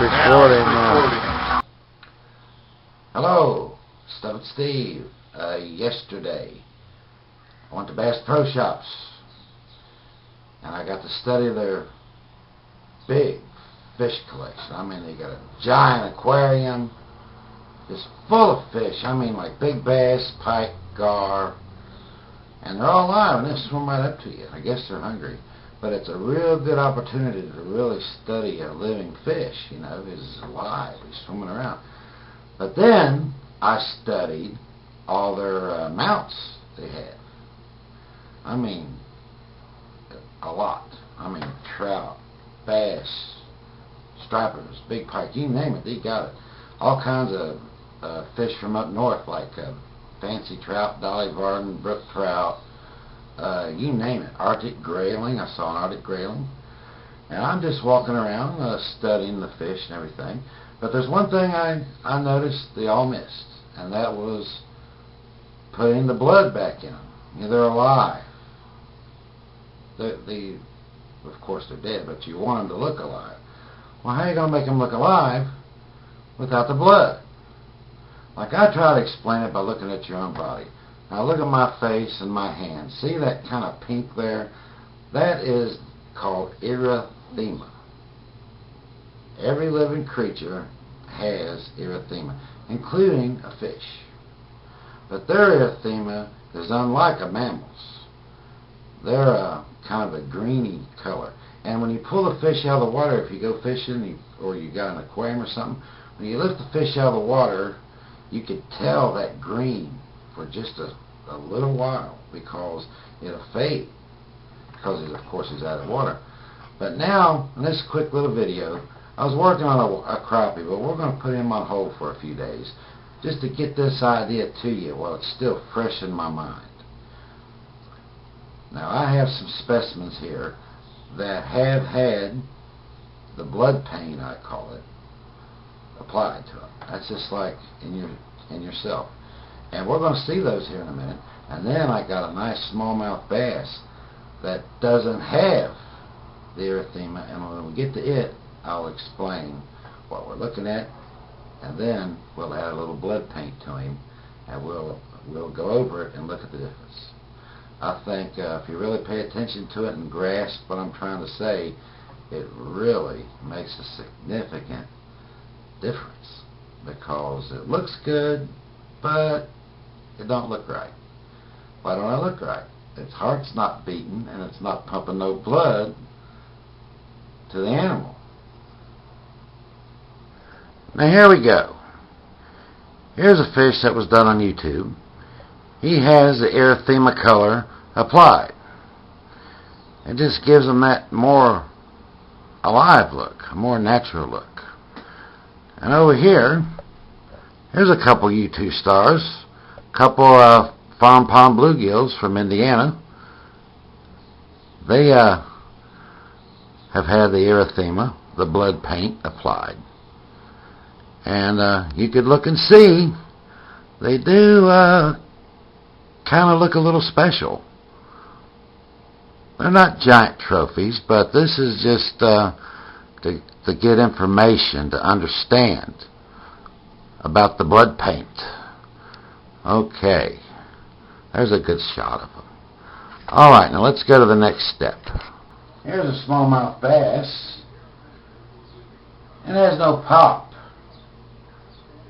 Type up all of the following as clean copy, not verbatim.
recording now. Hello, Stubbit Steve. Yesterday, I went to Bass Pro Shops, and I got to study their big fish collection. I mean, they got a giant aquarium, just full of fish. I mean, like big bass, pike, gar, and they're all alive, and they swim right up to you. I guess they're hungry. But it's a real good opportunity to really study a living fish. You know, he's alive, he's swimming around. But then I studied all their mounts they have. I mean, a lot. I mean, trout, bass, stripers, big pike, you name it, they got it. All kinds of fish from up north, like fancy trout, Dolly Varden, brook trout, you name it. Arctic grayling, I saw an Arctic grayling. And I'm just walking around studying the fish and everything. But there's one thing I noticed they all missed, and that was putting the blood back in them. You know, they're alive. Of course they're dead, but you want them to look alive. Well, how are you going to make them look alive without the blood? Like I try to explain it by looking at your own body. Now look at my face and my hands. See that kind of pink there? That is called erythema. Every living creature has erythema, including a fish. But their erythema is unlike a mammal's. They're kind of a greeny color. And when you pull the fish out of the water, if you go fishing or you got an aquarium or something, when you lift the fish out of the water, you could tell that green for just a little while, because it'll fade, because of course he's out of water. But now, in this quick little video, I was working on a crappie, but we're going to put him on hold for a few days just to get this idea to you while it's still fresh in my mind. Now I have some specimens here that have had the blood paint, I call it, applied to them. That's just like in yourself. And we're going to see those here in a minute. And then I got a nice smallmouth bass that doesn't have the erythema. And when we get to it, I'll explain what we're looking at. And then we'll add a little blood paint to him. And we'll go over it and look at the difference. I think if you really pay attention to it and grasp what I'm trying to say, it really makes a significant difference. Because it looks good, but it don't look right. Why don't I look right? Its heart's not beating and it's not pumping no blood to the animal. Now here we go. Here's a fish that was done on YouTube. He has the erythema color applied. It just gives him that more alive look, a more natural look. And over here, here's a couple YouTube stars, a couple of farm pond bluegills from Indiana. They have had the erythema, the blood paint applied. And you could look and see, they do kind of look a little special. They're not giant trophies, but this is just to get information, to understand about the blood paint. Okay, there's a good shot of them. Alright, now let's go to the next step. Here's a smallmouth bass. It has no pop.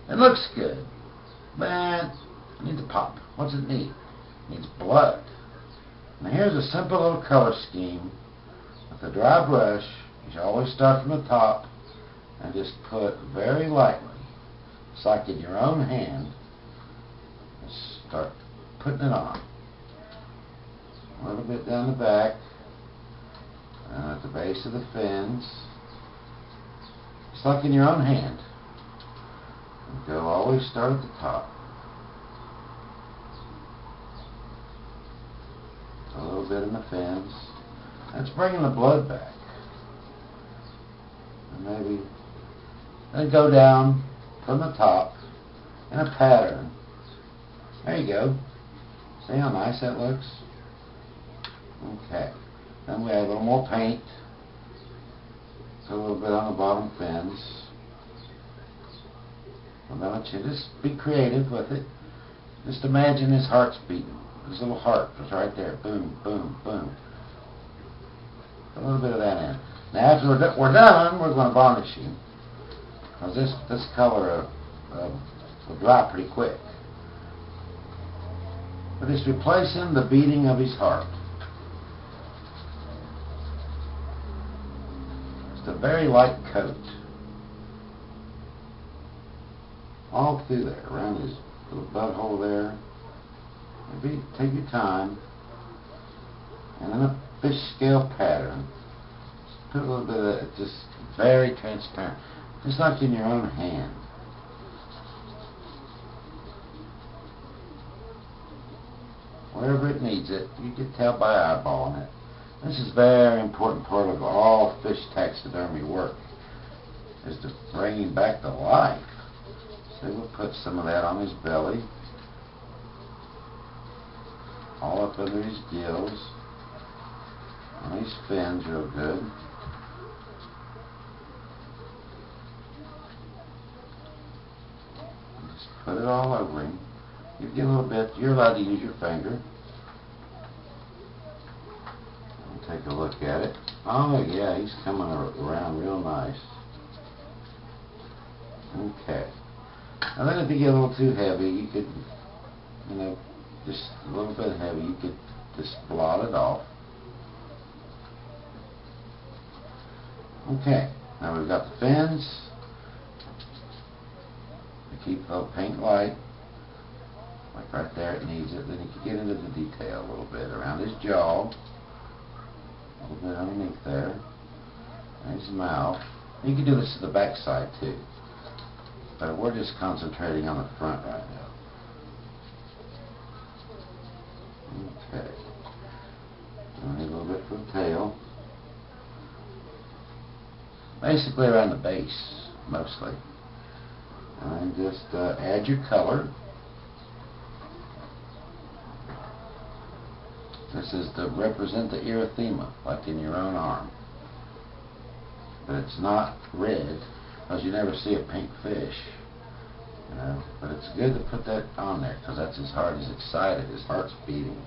It looks good, but it needs a pop. What's it need? It needs blood. Now here's a simple little color scheme. With a dry brush, you should always start from the top and just put very lightly, it's like in your own hand, and start putting it on. A little bit down the back, and at the base of the fins. It's like in your own hand. And go always start at the top. A little bit in the fins. That's bringing the blood back. And maybe then go down from the top in a pattern. There you go. See how nice that looks? Okay. Then we add a little more paint. Put a little bit on the bottom fins. I want you to just be creative with it. Just imagine his heart's beating. His little heart was right there. Boom, boom, boom. A little bit of that in. Now after we're done, we're going to varnish him. Because this color will dry pretty quick. But it's replacing the beating of his heart. It's a very light coat. All through there, around his little butthole there. Maybe take your time. And then a fish scale pattern. Just put a little bit of that, just very transparent. Just like in your own hand. Wherever it needs it, you can tell by eyeballing it. This is a very important part of all fish taxidermy work, is to bring him back to life. So we'll put some of that on his belly, all up under his gills, on his fins real good. And just put it all over him. You get a little bit, you're allowed to use your finger. Take a look at it. Oh yeah, he's coming around real nice. Okay. Now then if you get a little too heavy, you could, just a little bit heavy, you could just blot it off. Okay. Now we've got the fins. We keep the paint light. Like right there it needs it. Then you can get into the detail a little bit around his jaw. A little bit underneath there. And his mouth. You can do this to the back side too. But we're just concentrating on the front right now. Okay. And a little bit for the tail. Basically around the base, mostly. And just add your color. This is to represent the erythema, like in your own arm. But it's not red, because you never see a pink fish. But it's good to put that on there, because that's his heart. He's excited. His heart's beating.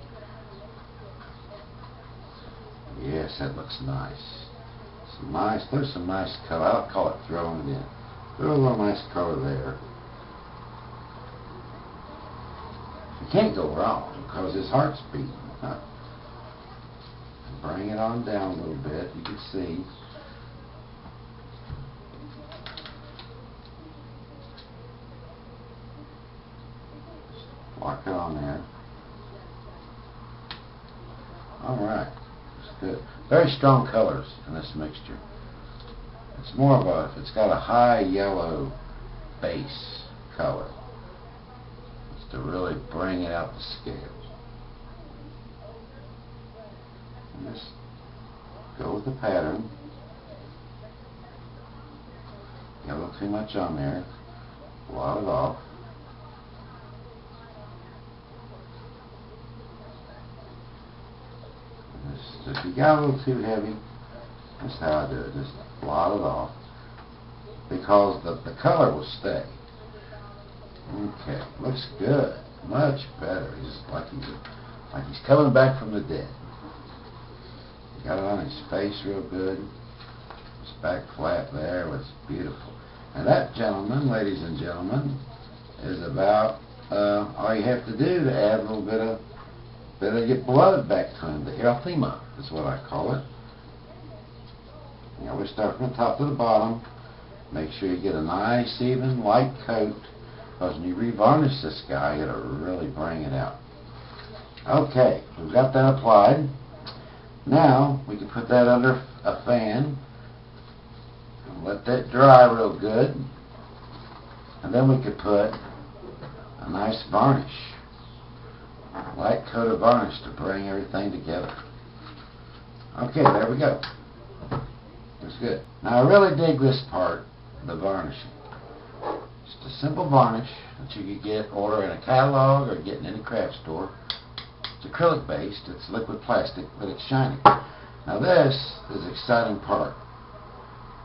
Yes, that looks nice. Some nice. There's some nice color. I'll call it throwing it in. Throw a little nice color there. You can't go wrong, because his heart's beating. Bring it on down a little bit. You can see. Just lock it on there. Alright. That's good. Very strong colors in this mixture. It's more of a, it's got a high yellow base color. It's to really bring it out the scales. Just go with the pattern. Got a little too much on there. Blot it off. Just, if you got a little too heavy, that's how I do it. Just blot it off. Because the color will stay. Okay, looks good. Much better. He's like he's coming back from the dead. Got it on his face real good. His back flat there was beautiful. And that, gentlemen, ladies and gentlemen, is about all you have to do to add a little bit of get blood back to him. The erythema is what I call it. We start from the top to the bottom. Make sure you get a nice, even, light coat. Because when you revarnish this guy, it'll really bring it out. Okay, we've got that applied. Now, we can put that under a fan and let that dry real good. And then we could put a nice varnish, a light coat of varnish to bring everything together. Okay, there we go. Looks good. Now, I really dig this part, the varnishing. Just a simple varnish that you could order in a catalog or get in any craft store. It's acrylic based, it's liquid plastic, but it's shiny. Now this is the exciting part,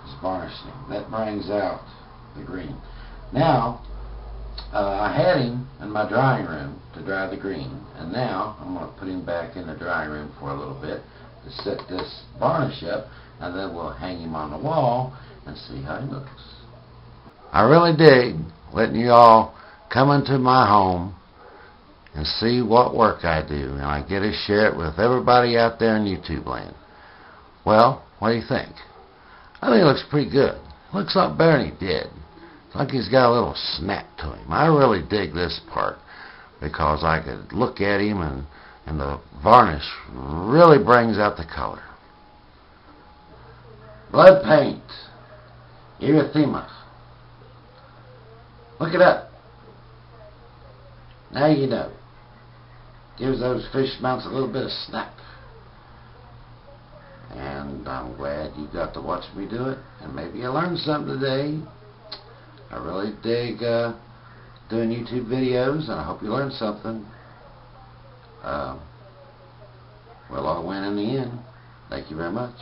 is varnishing. That brings out the green. Now, I had him in my drying room to dry the green, and now I'm going to put him back in the drying room for a little bit to set this varnish up, and then we'll hang him on the wall and see how he looks. I really dig letting you all come into my home and see what work I do, and I get to share it with everybody out there in YouTube land. Well, what do you think? I think it looks pretty good. It looks a lot better than he did. It's like he's got a little snap to him. I really dig this part because I could look at him and the varnish really brings out the color. Blood paint. Erythema. Look it up. Now you know. Gives those fish mounts a little bit of snap. And I'm glad you got to watch me do it. And maybe you learned something today. I really dig doing YouTube videos, and I hope you learned something. We'll all win in the end. Thank you very much.